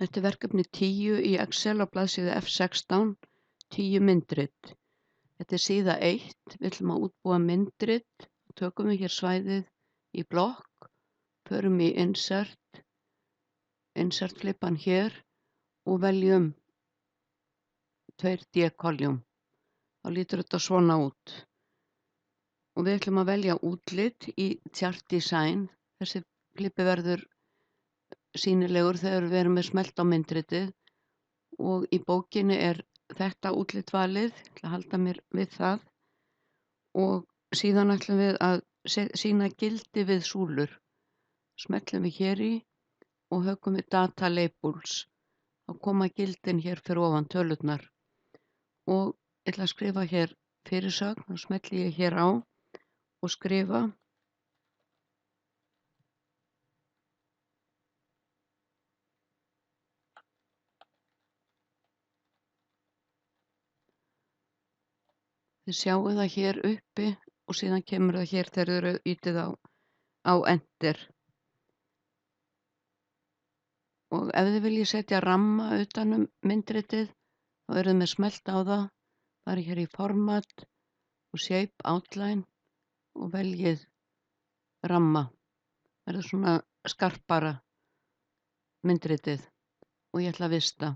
Þetta er verkefni 10 í Excel á blaðsíðu F16, 10 myndrit. Þetta er síða 1, við ætlum að útbúa myndrit, tökum við hér svæðið í blokk, förum í insert flippan hér og veljum 2D column. Þá lítur þetta svona út. Og við ætlum að velja útlit í chart design. Þessi flippi verður sýnilegur þegar við erum með smelt á myndritið og í bókinni er þetta útlit valið, ég ætla að halda mér við það og síðan ætlum við að sýna gildi við súlur. Smellum við hér í og hökum við data labels. Þá koma gildin hér fyrir ofan tölurnar og ég ætla að skrifa hér fyrirsögn og smelli ég hér á og skrifa. Þið sjáu það hér uppi og síðan kemur það hér þegar þið eru ýtið á enter. Og ef þið viljið setja ramma utan myndritið þá eru þið með smelt á það, farið hér í format og shape outline og veljið ramma. Verður svona skarpara myndritið og ég ætla að vista.